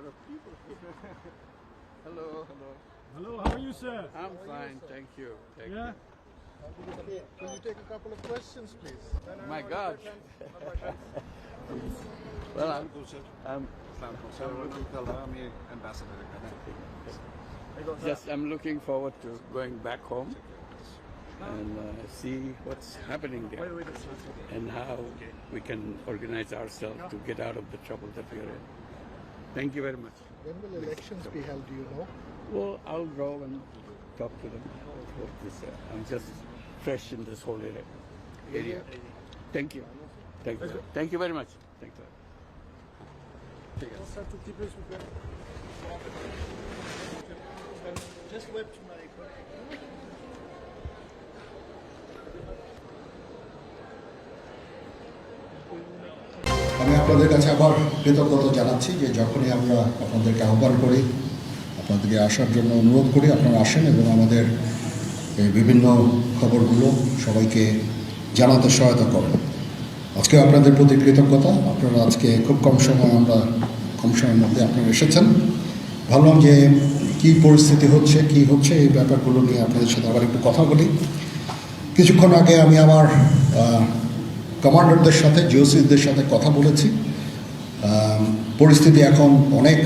lot of people. Hello, hello. Hello, how are you, sir? I'm fine, thank you. Thank Yeah? Can you take a couple of questions, please? you. My God. Well, I'm I'm looking forward to going back home and see what's happening there and how we can organize ourselves to get out of the trouble that we're in. Thank you very much. When will elections be held, do you know? Well, I'll go and talk to them. I'm just fresh in this whole area. Thank you. Thank you. Thank you very much. Thank you. Just wept my আমি আপনাদের কাছে আবার কৃতজ্ঞতা জানাচ্ছি যে যখনই আমরা আপনাদেরকে আহ্বান করি, আপনাদেরকে আসার জন্য অনুরোধ করি, আপনারা আসেন এবং আমাদের এই বিভিন্ন খবরগুলো সবাইকে জানাতে সহায়তা করেন। আজকে আপনাদের প্রতি কৃতজ্ঞতা। আপনারা আজকে খুব কম সময়ের মধ্যে আপনারা এসেছেন। ভাবলাম যে কী পরিস্থিতি হচ্ছে, কি হচ্ছে এই ব্যাপারগুলো নিয়ে আপনাদের সাথে আবার একটু কথা বলি। কিছুক্ষণ আগে আমি আমার কমান্ডারদের সাথে, জিওসিদের সাথে কথা বলেছি। পরিস্থিতি এখন অনেক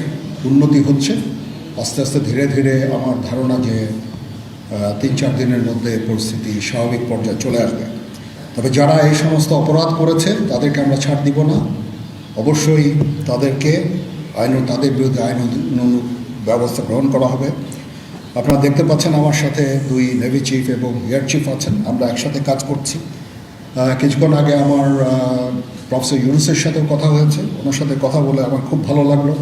উন্নতি হচ্ছে। আস্তে আস্তে ধীরে ধীরে আমার ধারণা যে 3-4 দিনের মধ্যে পরিস্থিতি স্বাভাবিক পর্যায়ে চলে আসবে। তবে যারা এই সমস্ত অপরাধ করেছে তাদেরকে আমরা ছাড় দিব না। অবশ্যই তাদের বিরুদ্ধে আইন ব্যবস্থা গ্রহণ করা হবে। আপনারা দেখতে পাচ্ছেন আমার সাথে 2 নেভি চিফ এবং এয়ার চিফ আছেন। আমরা একসাথে কাজ করছি। কিছুক্ষণ আগে আমার প্রফেসর ইউনুসের সাথেও কথা হয়েছে। ওনার সাথে কথা বলে আমার খুব ভালো লাগলো।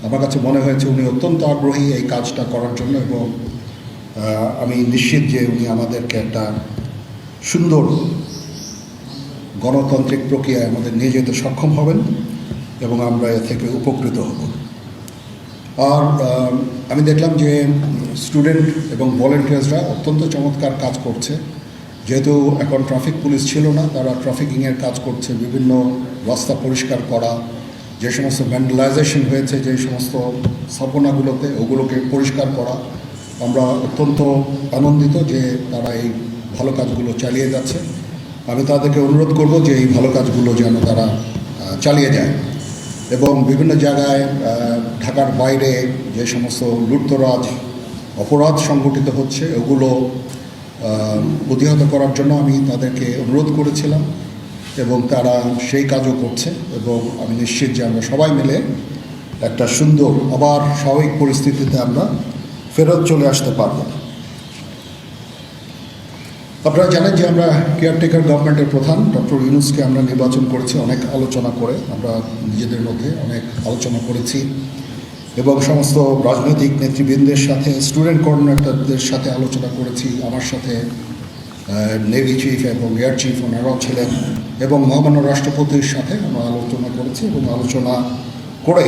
আমার কাছে মনে হয়েছে উনি অত্যন্ত আগ্রহী এই কাজটা করার জন্য এবং আমি নিশ্চিত যে উনি আমাদেরকে একটা সুন্দর গণতান্ত্রিক প্রক্রিয়ায় আমাদের নিয়ে যেতে সক্ষম হবেন এবং আমরা এ থেকে উপকৃত হব। আর আমি দেখলাম যে স্টুডেন্ট এবং ভলেন্টিয়ার্সরা অত্যন্ত চমৎকার কাজ করছে। যেহেতু এখন ট্রাফিক পুলিশ ছিল না, তারা ট্রাফিকিংয়ের কাজ করছে, বিভিন্ন রাস্তা পরিষ্কার করা, যে সমস্ত ভ্যান্ডালাইজেশন হয়েছে যে সমস্ত স্থাপনাগুলোতে, ওগুলোকে পরিষ্কার করা। আমরা অত্যন্ত আনন্দিত যে তারা এই ভালো কাজগুলো চালিয়ে যাচ্ছে। আমি তাদেরকে অনুরোধ করব যে এই ভালো কাজগুলো যেন তারা চালিয়ে যায় এবং বিভিন্ন জায়গায় ঢাকার বাইরে যে সমস্ত লুটতরাজ অপরাধ সংঘটিত হচ্ছে ওগুলো প্রতিহত করার জন্য আমি তাদেরকে অনুরোধ করেছিলাম এবং তারা সেই কাজও করছে এবং আমি নিশ্চিত যে আমরা সবাই মিলে একটা সুন্দর আবার স্বাভাবিক পরিস্থিতিতে আমরা ফেরত চলে আসতে পারব। আপনারা জানেন যে আমরা কেয়ারটেকার গভর্নমেন্টের প্রধান ডক্টর ইউনুসকে আমরা নির্বাচন করেছি অনেক আলোচনা করে। আমরা নিজেদের মধ্যে অনেক আলোচনা করেছি এবং সমস্ত রাজনৈতিক নেতৃবৃন্দের সাথে, স্টুডেন্ট কোঅর্ডিনেটরদের সাথে আলোচনা করেছি। আমার সাথে নেভি চিফ এবং এয়ার চিফ ওনারাও ছিলেন এবং মহামান্য রাষ্ট্রপতির সাথে আমরা আলোচনা করেছি এবং আলোচনা করে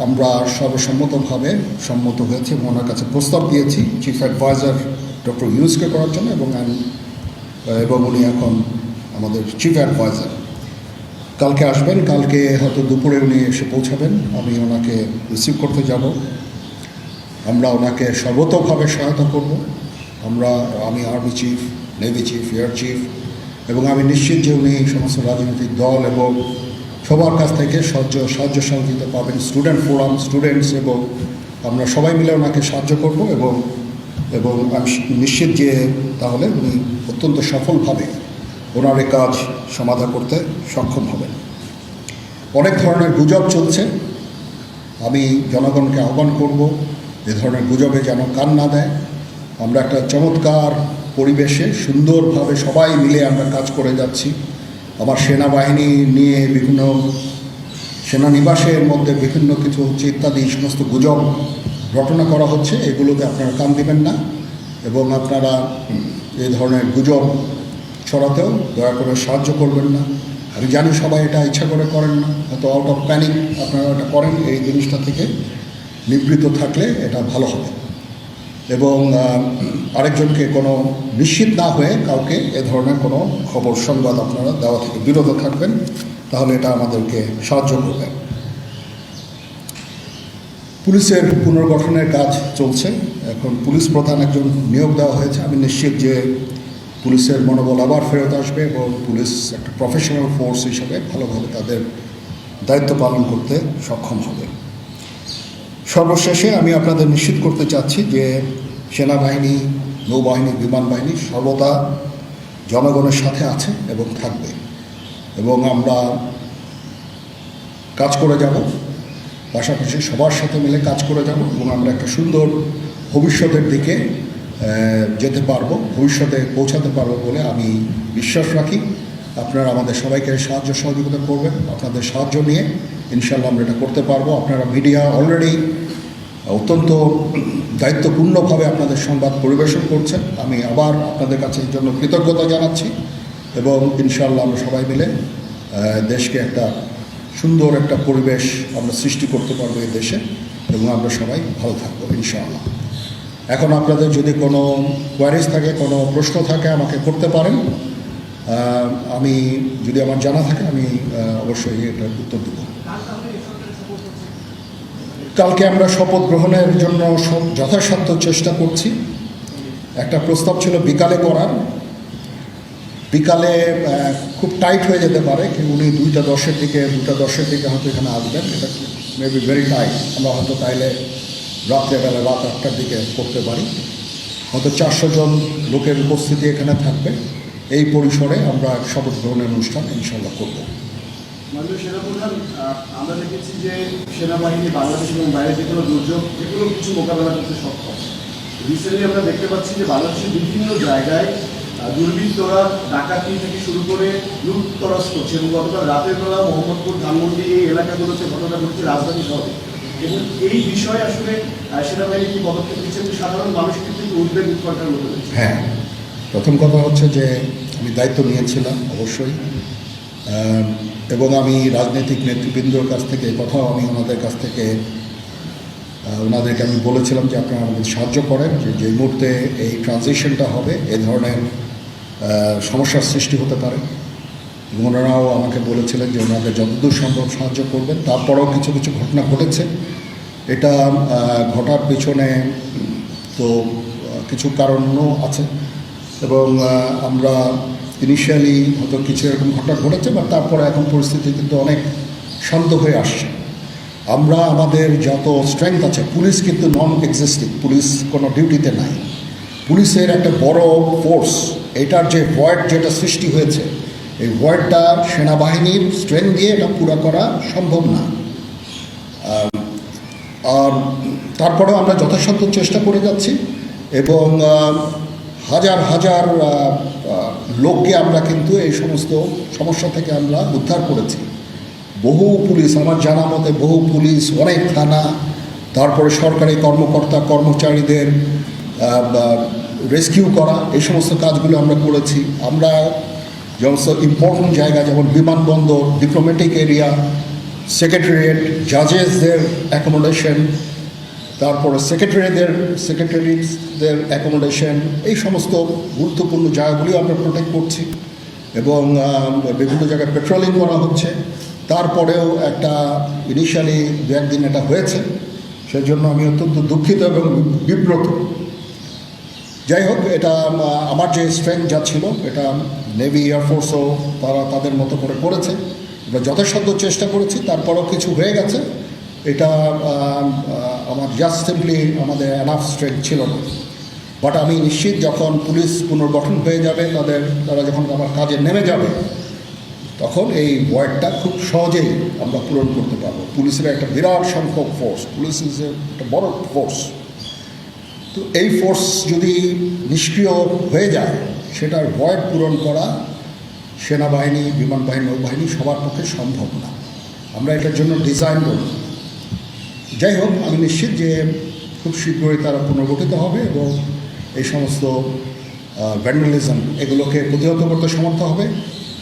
আমরা সর্বসম্মতভাবে সম্মত হয়েছি এবং ওনার কাছে প্রস্তাব দিয়েছি চিফ অ্যাডভাইজার ডক্টর ইউনুসকে করার জন্য এবং উনি এখন আমাদের চিফ অ্যাডভাইজার। কালকে আসবেন, কালকে হয়তো দুপুরে উনি এসে পৌঁছাবেন। আমি ওনাকে রিসিভ করতে যাব। আমরা ওনাকে সর্বতোভাবে সহায়তা করব। আমি army chief, navy chief, air chief এবং আমি নিশ্চিত যে উনি সমস্ত রাজনৈতিক দল এবং সবার কাছ থেকে সাহায্য সহযোগিতা পাবেন। স্টুডেন্ট ফোরাম, স্টুডেন্টস এবং আমরা সবাই মিলে ওনাকে সাহায্য করব এবং আমি নিশ্চিত যে তাহলে উনি অত্যন্ত সফলভাবে ওনার এই কাজ সমাধা করতে সক্ষম হবেন। অনেক ধরনের গুজব চলছে। আমি জনগণকে আহ্বান করব এ ধরনের গুজবে যেন কান না দেয়। আমরা একটা চমৎকার পরিবেশে সুন্দরভাবে সবাই মিলে আমরা কাজ করে যাচ্ছি। আমার সেনাবাহিনী নিয়ে বিভিন্ন সেনানিবাসের মধ্যে বিভিন্ন কিছু হচ্ছে ইত্যাদি সমস্ত গুজব রটনা করা হচ্ছে। এগুলোতে আপনারা কান দিবেন না এবং আপনারা এই ধরনের গুজব ছড়াতেও দয়া করে সাহায্য করবেন না। আমি জানি সবাই এটা ইচ্ছা করে করেন না, হয়তো আউট অফ প্যানিক আপনারা এটা করেন। এই জিনিসটা থেকে নিবৃত্ত থাকলে এটা ভালো হবে এবং আরেকজনকে কোনো নিশ্চিত না হয়ে কাউকে এ ধরনের কোনো খবর সংবাদ আপনারা দেওয়া থেকে বিরত থাকবেন, তাহলে এটা আমাদেরকে সাহায্য করবে। পুলিশের পুনর্গঠনের কাজ চলছে। এখন পুলিশ প্রধান একজন নিয়োগ দেওয়া হয়েছে। আমি নিশ্চিত যে পুলিশের মনোবল আবার ফেরত আসবে এবং পুলিশ একটা প্রফেশনাল ফোর্স হিসেবে ভালোভাবে তাদের দায়িত্ব পালন করতে সক্ষম হবে। সর্বশেষে আমি আপনাদের নিশ্চিত করতে চাচ্ছি যে সেনাবাহিনী, নৌবাহিনী, বিমান বাহিনী সর্বদা জনগণের সাথে আছে এবং থাকবে, এবং আমরা কাজ করে যাব, পাশাপাশি সবার সাথে মিলে কাজ করে যাব, এবং আমরা একটা সুন্দর ভবিষ্যতের দিকে যেতে পারবো, ভবিষ্যতে পৌঁছাতে পারবো বলে আমি বিশ্বাস রাখি। আপনারা আমাদের সবাইকে সাহায্য সহযোগিতা করবেন। আপনাদের সাহায্য নিয়ে ইনশাল্লাহ আমরা এটা করতে পারবো। আপনারা মিডিয়া অলরেডি অত্যন্ত দায়িত্বপূর্ণভাবে আপনাদের সংবাদ পরিবেশন করছেন। আমি আবার আপনাদের কাছে এই জন্য কৃতজ্ঞতা জানাচ্ছি, এবং ইনশাল্লাহ আমরা সবাই মিলে দেশকে একটা সুন্দর একটা পরিবেশ আমরা সৃষ্টি করতে পারবো এই দেশে, এবং আমরা সবাই ভালো থাকবো ইনশাআল্লাহ। এখন আপনাদের যদি কোনো কোয়ারিজ থাকে, কোনো প্রশ্ন থাকে, আমাকে করতে পারেন। আমি যদি আমার জানা থাকে আমি অবশ্যই এটার উত্তর দেব। কালকে আমরা শপথ গ্রহণের জন্য যথাসাধ্য চেষ্টা করছি। একটা প্রস্তাব ছিল বিকালে করার, বিকালে খুব টাইট হয়ে যেতে পারে, কিন্তু উনি 2:10 দিকে হয়তো এখানে আসবেন। এটা মেবি ভেরি টাইট। আমরা হয়তো তাইলে রাত্রেবেলা রাত 8টার দিকে করতে পারি। হয়তো 400 জন লোকের উপস্থিতি এখানে থাকবে। এই পরিসরে আমরা শপথ গ্রহণের অনুষ্ঠান ইনশাল্লাহ করব। মাননীয় সেনাপ্রধান, আমরা দেখেছি যে সেনাবাহিনী বাংলাদেশ এবং বাইরে যে কোনো দুর্যোগ যেগুলো কিছু মোকাবেলা করতে সক্ষম। রিসেন্টলি আমরা দেখতে পাচ্ছি যে বাংলাদেশের বিভিন্ন জায়গায় দুর্বৃত্তরা ডাকাতি থেকে শুরু করে লুটতরাজ করছে, এবং গতকাল রাতের বেলা মোহাম্মদপুর, ধানমন্ডি এই এলাকাগুলোতে ঘটনা ঘটছে রাজধানী শহরে। এবং এই বিষয়ে আসলে সেনাবাহিনী কি পদক্ষেপ নিচ্ছে এবং সাধারণ মানুষ কিন্তু উদ্বেগ উৎকণ্ঠার মতো রয়েছে? হ্যাঁ, প্রথম কথা হচ্ছে যে আমি দায়িত্ব নিয়েছিলাম অবশ্যই, এবং আমি রাজনৈতিক নেতৃবৃন্দর কাছ থেকে কথাও আমি ওনাদের কাছ থেকে ওনাদেরকে আমি বলেছিলাম যে আপনারা আমাদের সাহায্য করেন, যে মুহূর্তে এই ট্রানজিশনটা হবে এ ধরনের সমস্যার সৃষ্টি হতে পারে, এবং ওনারাও আমাকে বলেছিলেন যে ওনাদের যতদূর সম্ভব সাহায্য করবেন। তারপরেও কিছু কিছু ঘটনা ঘটেছে। এটা ঘটার পিছনে তো কিছু কারণও আছে, এবং আমরা ইনিশিয়ালি হয়তো কিছু এরকম ঘটনা ঘটেছে, বা তারপরে এখন পরিস্থিতি কিন্তু অনেক শান্ত হয়ে আসছে। আমরা আমাদের যত স্ট্রেংথ আছে, পুলিশ কিন্তু নন এক্সিস্টিং, পুলিশ কোনো ডিউটিতে নাই। পুলিশের একটা বড় ফোর্স, এটার যে ভয়েড যেটা সৃষ্টি হয়েছে, এই ভয়েডটা সেনাবাহিনীর স্ট্রেংথ দিয়ে এটা পুরো করা সম্ভব না। আর তারপরেও আমরা যথাসাধ্য চেষ্টা করে যাচ্ছি, এবং হাজার হাজার লোককে আমরা কিন্তু এই সমস্ত সমস্যা থেকে আমরা উদ্ধার করেছি। বহু পুলিশ, আমার জানা মতে বহু পুলিশ, অনেক থানা, তারপরে সরকারি কর্মকর্তা কর্মচারীদের রেস্কিউ করা, এই সমস্ত কাজগুলো আমরা করেছি। আমরা সমস্ত ইম্পর্টেন্ট জায়গা যেমন বিমানবন্দর, ডিপ্লোম্যাটিক এরিয়া, সেক্রেটারিয়েট, জাজেসদের অ্যাকোমোডেশন, তারপরে সেক্রেটারিদের অ্যাকোমোডেশন, এই সমস্ত গুরুত্বপূর্ণ জায়গাগুলিও আমরা প্রোটেক্ট করছি, এবং বিভিন্ন জায়গায় পেট্রোলিং করা হচ্ছে। তারপরেও একটা ইনিশিয়ালি 2-1 দিন এটা হয়েছে, সেজন্য আমি অত্যন্ত দুঃখিত এবং বিব্রত। যাই হোক, এটা আমার যে স্ট্রেংথ যা ছিল এটা নেভি, এয়ারফোর্সও তারা তাদের মতো করে করেছে। আমরা যথাসাধ্য চেষ্টা করেছি, তারপরেও কিছু হয়ে গেছে। এটা আমার জাস্ট সিম্পলি আমাদের এনাফ স্ট্রেংথ ছিল না। বাট আমি নিশ্চিত যখন পুলিশ পুনর্গঠন হয়ে যাবে, তারা যখন আমার কাজে নেমে যাবে, তখন এই ভয়েডটা খুব সহজেই আমরা পূরণ করতে পারবো। পুলিশের একটা বিরাট সংখ্যক ফোর্স, পুলিশ ইজ একটা বড় ফোর্স। তো এই ফোর্স যদি নিষ্ক্রিয় হয়ে যায়, সেটার ভয়েড পূরণ করা সেনাবাহিনী, বিমান বাহিনী, নৌবাহিনী সবার পক্ষে সম্ভব না। আমরা এটার জন্য ডিজাইন করি। যাই হোক, আমি নিশ্চিত যে খুব শীঘ্রই তারা পুনর্গঠিত হবে, এবং এই সমস্ত ভ্যান্ডালিজম এগুলোকে প্রতিহত করতে সমর্থ হবে।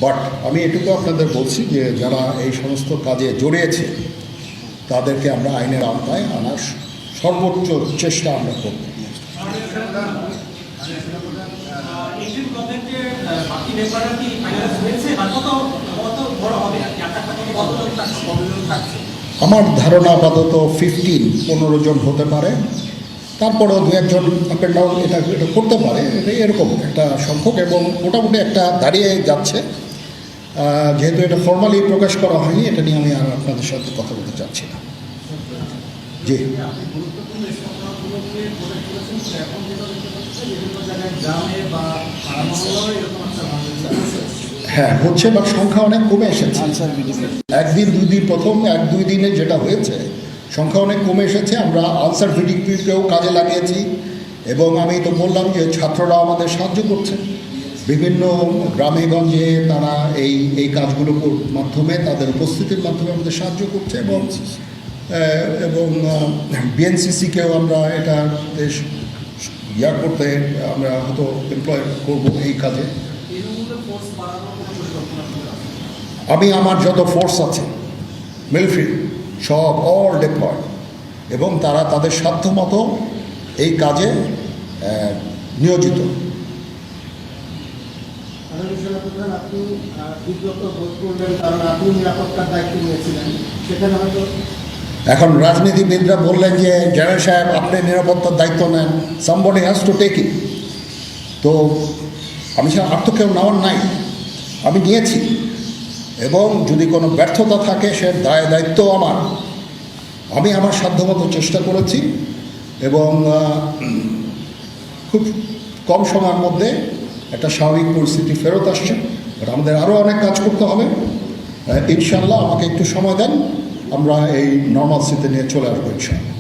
বাট আমি এটুকু আপনাদের বলছি যে যারা এই সমস্ত কাজে জড়িয়েছে তাদেরকে আমরা আইনের আওতায় আনার সর্বোচ্চ চেষ্টা আমরা করব। আমার ধারণা আপাতত 15 জন হতে পারে, তারপরেও দু একজন আপ অ্যান্ড ডাউন এটা করতে পারে, এটাই এরকম একটা সংখ্যক এবং মোটামুটি একটা দাঁড়িয়ে যাচ্ছে। যেহেতু এটা ফর্মালি প্রকাশ করা হয়নি, এটা নিয়ে আমি আর আপনাদের সাথে কথা বলতে চাচ্ছি না। জি, হ্যাঁ হচ্ছে, বাট সংখ্যা অনেক কমে এসেছে। একদিন দুই দিন, প্রথম 1-2 দিনে যেটা হয়েছে সংখ্যা অনেক কমে এসেছে। আমরা আনসার ভিডিপিকেও কাজে লাগিয়েছি এবং আমি তো বললাম যে ছাত্ররা আমাদের সাহায্য করছে বিভিন্ন গ্রামে গঞ্জে, তারা এই কাজগুলোর মাধ্যমে, তাদের উপস্থিতির মাধ্যমে আমাদের সাহায্য করছে এবং বিএনসিসিকেও আমরা এটা করতে আমরা হয়তো এমপ্লয় করবো এই কাজে। আমি আমার যত ফোর্স আছে মিলিটারি সব অল ডিপ্লয়েড এবং তারা তাদের সাধ্য মতো এই কাজে নিয়োজিত। এখন রাজনীতিবিদরা বললেন যে জেনারেল সাহেব আপনি নিরাপত্তার দায়িত্ব নেন, somebody has to take it. তো আমি আর তো কেউ নেওয়ার নাই, আমি নিয়েছি এবং যদি কোনো ব্যর্থতা থাকে সে দায়িত্ব আমি আমার সাধ্যমতো চেষ্টা করেছি এবং খুব কম সময়ের মধ্যে একটা স্বাভাবিক পরিস্থিতি ফেরত আসছে। বাট আমাদের আরও অনেক কাজ করতে হবে ইনশাল্লাহ। আমাকে একটু সময় দেন, আমরা এই নর্মাল স্থিতি নিয়ে চলে আসবো ইনশাল্লাহ।